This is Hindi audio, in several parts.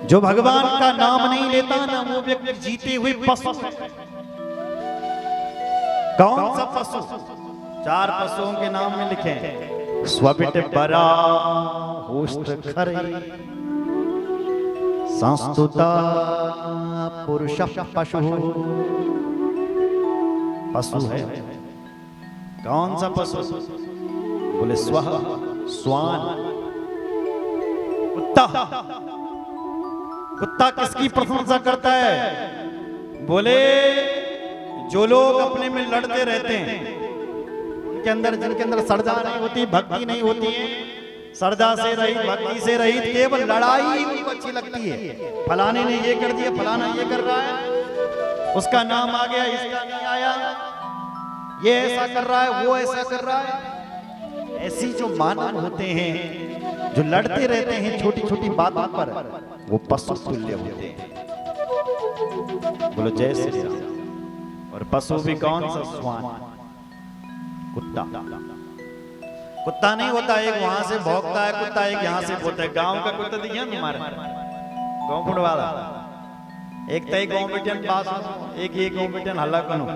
जो भगवान का नाम नहीं लेता ना वो व्यक्ति जीते हुए पशु है। कौन सा पशु? 4 पशुओं के नाम में लिखे हैं। स्वपिट बरा होस्ट खरे संस्तुता पुरुष पशु। पशु है। कौन सा पशु? बोले स्व स्वान कुत्ता। कुत्ता किसकी प्रशंसा करता है? बोले जो लोग अपने में लड़ते रहते हैं, उनके अंदर जिनके अंदर श्रद्धा नहीं होती, भक्ति नहीं होती है, श्रद्धा से रहित, भक्ति से रहित, केवल लड़ाई उनको अच्छी लगती है। फलाने ने ये कर दिया, फलाना ये कर रहा है, उसका नाम आ गया, इसका नहीं आया, ये ऐसा कर रहा है, वो ऐसा कर रहा है। ऐसी जो मानव होते हैं, जो लड़ते रहते हैं छोटी छोटी बातों पर, वो पशु तुल्य होते हैं। बोलो जय श्री राम। और पशु भी कौन सा? स्वान कुत्ता। कुत्ता नहीं होता एक वहां से भौंकता है कुत्ता, एक यहाँ से बोलता है। गांव का कुत्ता दिखा तुम्हारे गांव फुट वाला, एक तय गांव बेटन पास, एक ये गांव बेटन हल्ला कनो।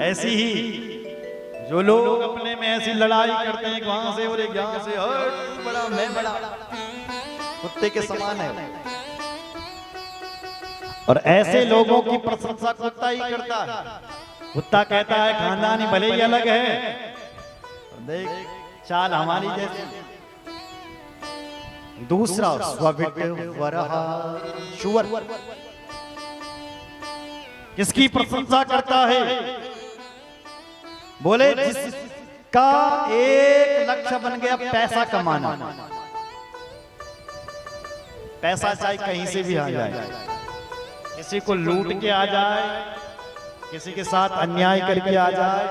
ऐसी ही जो लोग अपने में ऐसी लड़ाई करते हैं वहां से और एक यहाँ से, बड़ा मैं बड़ा, कुत्ते के समान है। और ऐसे लोगों की प्रशंसा कुत्ता ही करता है। कुत्ता कहता है खानदानी भले ही अलग है, देख चाल हमारी जैसी। दूसरा स्वभिट वरह शुवर। किसकी प्रशंसा करता है? बोले जिसका एक लक्ष्य बन गया पैसा कमाना। पैसा चाहे कहीं से भी आ जाए, किसी को लूट के आ जाए, किसी के साथ अन्याय करके आ जाए,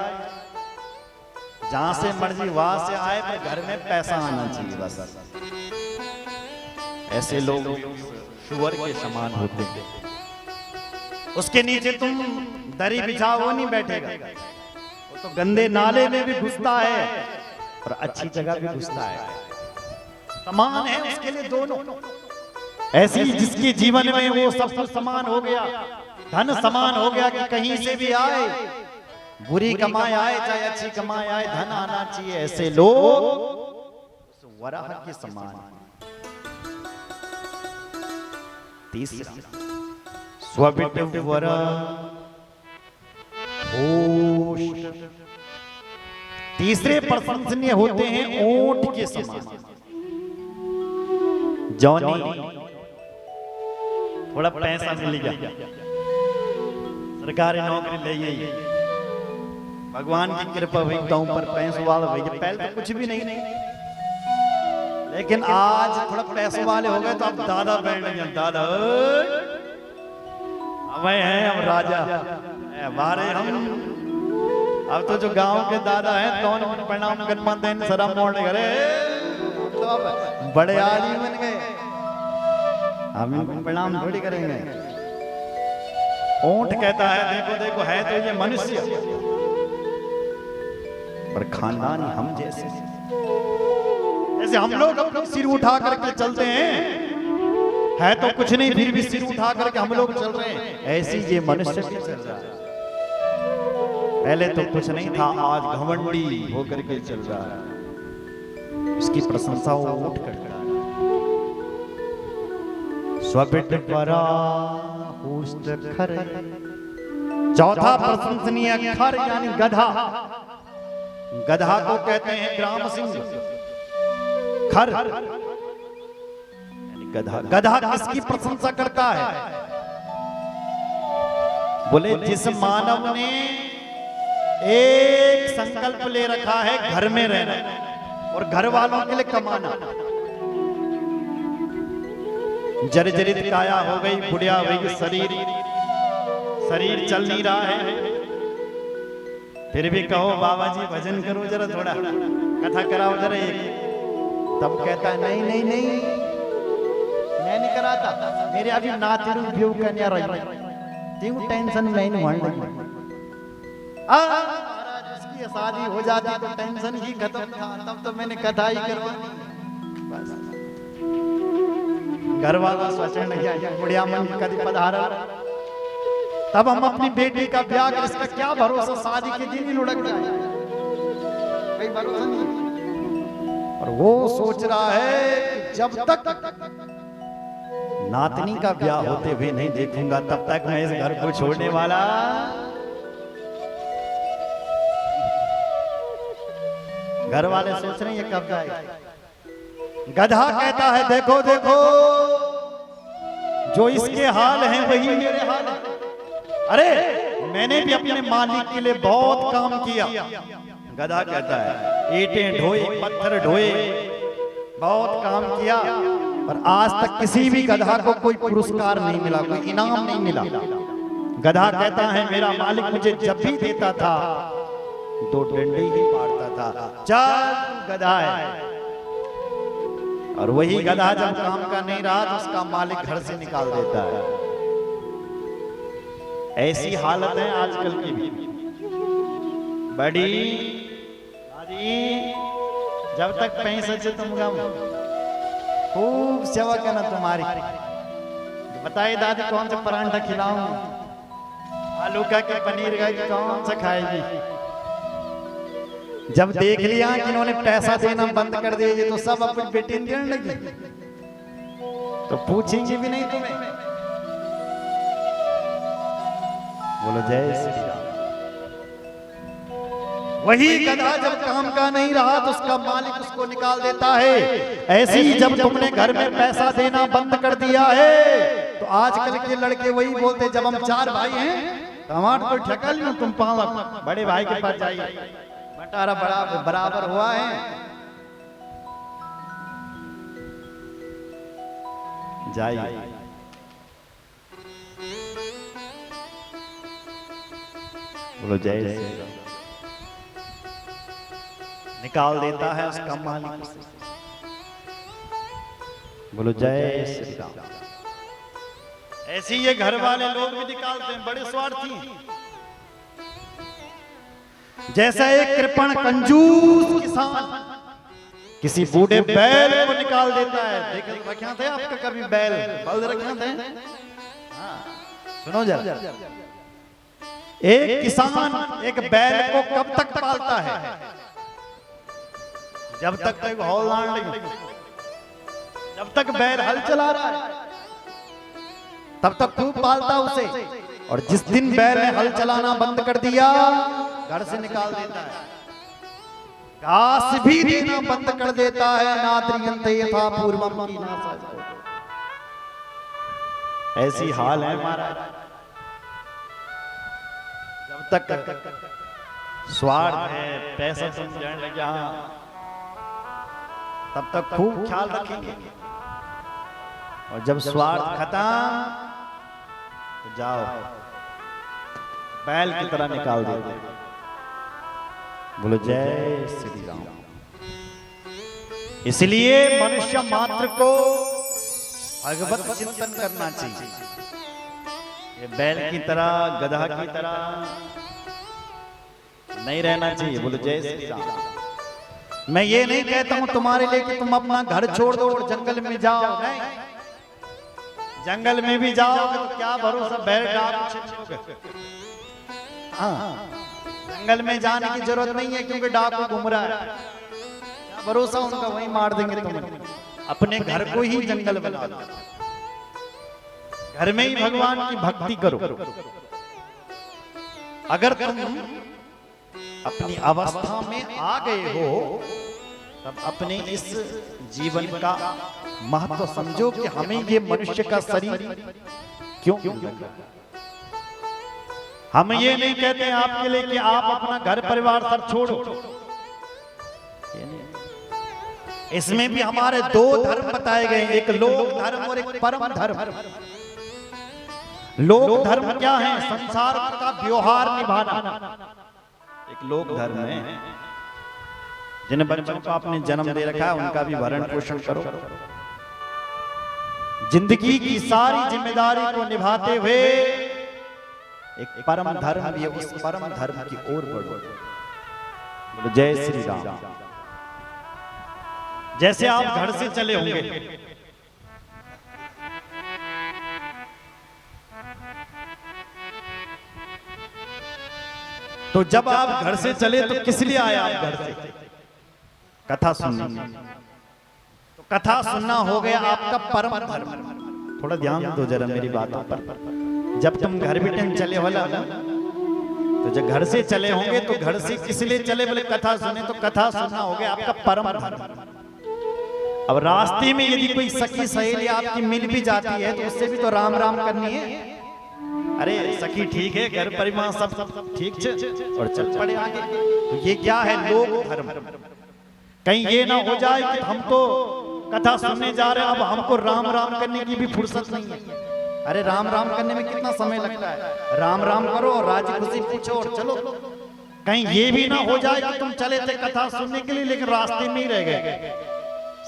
जहां से मर्जी वहां से आए, पर घर में पैसा आना चाहिए बस। ऐसे लोग शुअर के समान होते हैं। उसके नीचे तुम दरी बिछाओ वो नहीं बैठेगा, वो तो गंदे नाले में भी घुसता है और अच्छी जगह भी घुसता है। समान है उसके लिए दोनों। ऐसी जिसके जीवन में वो सब कुछ समान हो गया, धन समान हो गया कि कहीं से भी आए, बुरी कमाई आए चाहे अच्छी कमाई आए, धन आना चाहिए। ऐसे लोग वराह के समान। तीसरा स्वपिट वरह होस्ट। तीसरे प्रशंसनीय होते हैं ऊंट के समान। जॉनी थोड़ा पैसा मिल गया, सरकारी नौकरी ले गई, भगवान की कृपा हुई तो पर पैसों वाला हुई। पहले तो कुछ भी नहीं, लेकिन आज थोड़ा पैसों वाले हो गए तो अब दादा बैठ गए। दादा अब हैं, अब राजा हमारे हम। अब तो जो गांव के दादा हैं कौन प्रणाम कर पाते हैं, शर्म मोड़ने करे, तो अब बड़े आदमी बन गए, हम इनको प्रणाम थोड़ी करेंगे। ऊंट कहता है देखो देखो है तो ये मनुष्य, पर खानदानी हम जैसे। जैसे हम लोग अपना सिर उठा करके चलते हैं, है तो कुछ नहीं फिर भी सिर उठा करके हम लोग चल रहे हैं, ऐसी ये मनुष्य भी चल रहा है। पहले तो कुछ नहीं था, आज घमंडी होकर के चल रहा है। उसकी प्रशंसा वो ऊंट करता है। स्वपिट वरह होस्ट खर। चौथा प्रशंसनीय खर यानी गधा। गधा को कहते हैं ग्राम सिंह। खर यानी गधा। गधा किसकी प्रशंसा करता है? बोले जिस मानव ने एक संकल्प ले रखा है घर में रहना और घर वालों के लिए कमाना। जर्जरित काया हो गई, बुढ़िया हो गई, शरीर चल नहीं रहा है, फिर भी कहो बाबा जी भजन करो जरा, थोड़ा कथा कराओ जरा एक, तब कहता है नहीं नहीं नहीं मैं नहीं कराता, मेरे अभी नातिरू व्यू कन्या रही तीन टेंशन नहीं मान लगी। महाराज इसकी शादी हो जाती तो टेंशन ही खत्म था, तब तो मैंने कथा ही करवानी। बस घर वाला सोचने लगे बुढ़िया मन कदी पधारा, तब हम अपनी बेटी का ब्याह कर, इसका क्या भरोसा शादी के दिन ही लुढ़क जाए, कोई भरोसा नहीं। और वो सोच रहा है कि जब तक नातनी का ब्याह होते हुए नहीं देखूंगा तब तक मैं इस घर को छोड़ने वाला। घर वाले सोच रहे हैं ये कब जाएगा। गधा कहता है देखो देखो जो इसके हाल हैं वही मेरे हाल हैं। अरे मैंने भी अपने मालिक के लिए बहुत काम किया। गधा कहता है ईंटें ढोए पत्थर ढोए बहुत काम किया, पर आज तक किसी भी गधा को कोई पुरस्कार नहीं मिला, कोई इनाम नहीं मिला। गधा कहता है मेरा मालिक मुझे जब भी देता था 2 डंडे ही पाड़ता था। चल गधा है। और वही गधा जब काम का नहीं रहा तो उसका मालिक घर से निकाल देता है। ऐसी हालत है आजकल की भी। बड़ी दादी जब तक पैसे से तुम खूब सेवा करना तुम्हारी। बताइए दादी कौन सा परांठा खिलाऊं, आलू का कि पनीर का कि कौन सा खाएगी। जब देख लिया कि इन्होंने पैसा देना बंद कर दिए तो सब अपनी बेटी देने लगी, तो पूछेंगे भी नहीं तुम्हें। बोलो जय श्री राम। वही गधा जब काम का नहीं रहा तो उसका मालिक उसको निकाल देता है। ऐसे ही जब तुमने घर में पैसा देना बंद कर दिया है तो आजकल के लड़के वही बोलते, जब हम 4 भाई हैं तो हमारे को ठेका लियो तुम 5 लाख बड़े भाई के पास जाइए, बंटारा बराबर हुआ है। जाइए बोलो जय श्री राम। निकाल देता है उसका मालिक उसे। बोलो जय श्री राम। ऐसे ये घर वाले लोग भी निकालते हैं, बड़े स्वार्थी। जैसा एक कृपण कंजूस किसान किसी बूढ़े बैल को निकाल देता है। देख रखे थे आपका कभी बैल बल्द रखे थे? हाँ, सुनो जरा। एक किसान एक बैल को कब तक पालता है? जब तक हौलान लगी, जब तक बैल हल चला रहा है तब तक खूब पालता उसे। और जिस दिन बैल ने हल चलाना बंद कर दिया घर से निकाल देता है, घास भी देना बंद कर देता है। नाद्रियन्ते यथा पूर्वम की नासा। ऐसी हाल है हमारा। जब तक स्वार्थ है, पैसा समझने लगा तब तक खूब ख्याल रखेंगे, और जब स्वार्थ खत्म तो जाओ बैल की तरह निकाल देते। बोलो जय श्री राम। इसलिए मनुष्य मात्र को भगवत चिंतन करना चाहिए। ये बैल की तरह गधा की तरह नहीं रहना चाहिए। बोलो जय श्री राम। मैं ये नहीं कहता हूं तुम्हारे लिए कि तुम अपना घर छोड़ दो और जंगल में जाओ, नहीं। जंगल में भी जाओगे तो क्या भरोसा बैल डाकू। हाँ, जंगल में जाने की जरूरत नहीं है क्योंकि डाकू घूम रहा है। क्या भरोसा उनका, वहीं मार देंगे तुम्हें। अपने घर को ही जंगल बना दो, घर में ही भगवान की भक्ति करो। अगर तुम अपनी अवस्था में आ गए हो तब अपने इस जीवन का महत्व समझो कि हमें ये मनुष्य का शरीर क्यों मिला। हम ये नहीं कहते हैं आपके लिए कि आप अपना घर परिवार सब छोड़ो। इसमें भी हमारे 2 धर्म बताए गए, एक लोक धर्म और एक परम धर्म। लोक धर्म क्या है? संसार का व्यवहार निभाना। एक लोक धर्म है, जिन बच्चों को आपने जन्म दे रखा है उनका भी भरण पोषण करो। जिंदगी की सारी जिम्मेदारी को निभाते हुए एक परम धर्म भी है, उस परम धर्म की ओर बढ़ो। जय श्री राम। जैसे आप घर से चले होंगे तो जब आप घर से चले तो किस लिए आए आप घर से? कथा सुनने। तो कथा सुनना हो गया आपका परम धर्म। थोड़ा ध्यान दो जरा मेरी बातों पर। जब तुम घर बिटन चले होला ना, तो जब घर से चले होंगे तो घर से किस लिए चले? बोले कथा सुने। तो कथा सुनना हो गया आपका परम धर्म। अब रास्ते में यदि कोई सखी सहेली आपकी मिल भी जाती है तो उससे भी तो राम राम करनी है। अरे सखी ठीक है, घर परिवार सब ठीक है और चल पड़े आगे। तो ये क्या है? लोक धर्म। कहीं ये ना हो जाए कि हम तो कथा सुनने जा रहे हैं, अब हमको राम राम करने की भी फुर्सत नहीं है। अरे राम राम करने में कितना समय लगता है? राम राम करो और राजी खुशी पूछो और चलो। कहीं ये भी ना हो जाए कि तुम चले थे कथा सुनने के लिए लेकिन रास्ते में ही रह गए।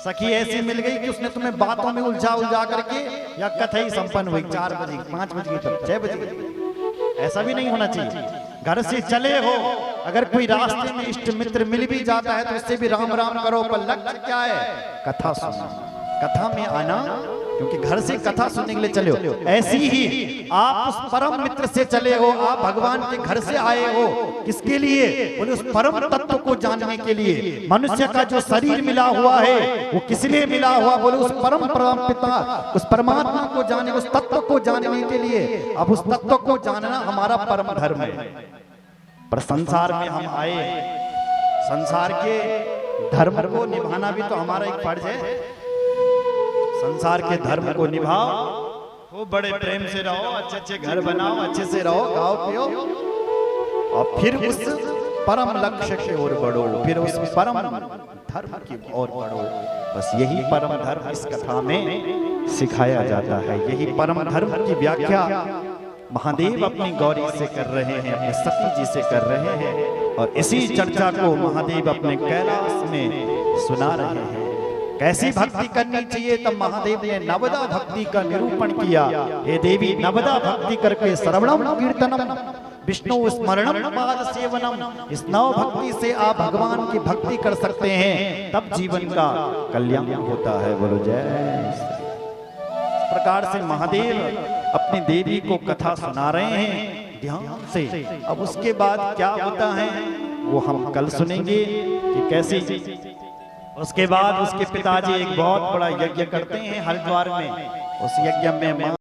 सखी ऐसी मिल गई कि उसने तुम्हें बातों में उलझा करके या कथा ही संपन्न हुई 4 बजे 5 बजे तक 6 बजे। ऐसा भी नहीं होना चाहिए। घर से चले हो, अगर कोई रास्ते में इष्ट मित्र मिल भी जाता है तो उससे भी राम राम करो, पर लक्ष्य क्या है? कथा सुनना, कथा में आना, क्योंकि घर से कथा सुनने के लिए चले हो। ऐसी ही आप उस परम मित्र से चले हो, आप भगवान के घर से आए हो। किसके लिए? बोले उस परम तत्व को जानने के लिए। मनुष्य का जो शरीर मिला हुआ है वो किस लिए मिला हुआ? बोले उस परम पिता, उस परमात्मा को जाने, उस तत्व को जानने के लिए। अब उस तत्व को जानना हमारा परम धर्म है। पर संसार में हम आए, संसार के धर्म को निभाना भी तो हमारा एक फर्ज है। संसार के धर्म को निभाओ, खूब बड़े प्रेम से रहो, अच्छे अच्छे घर बनाओ, अच्छे से रहो, खाओ पियो, और फिर उस परम लक्ष्य की ओर बढ़ो, फिर उस परम धर्म की ओर बढ़ो। बस यही परम धर्म इस कथा में सिखाया जाता है। यही परम धर्म की व्याख्या महादेव अपनी गौरी से कर रहे हैं, अपने सती जी से कर रहे हैं, और इसी चर्चा को महादेव अपने कैलाश में सुना रहे हैं। कैसी भक्ति करनी चाहिए? तब महादेव ने नवदा भक्ति का निरूपण किया। हे देवी, नवदा भक्ति करके श्रवणम कीर्तनम विष्णु स्मरणम पाद सेवनम, इस नव भक्ति से आप भगवान की भक्ति कर सकते हैं, तब जीवन का कल्याण होता है। बोलो जय। इस प्रकार से महादेव अपनी देवी को कथा सुना रहे हैं ध्यान से। अब उसके बाद क्या होता है वो हम कल सुनेंगे कि कैसे। उसके बाद उसके पिताजी एक बहुत बड़ा यज्ञ करते हैं हरिद्वार में। उस यज्ञ में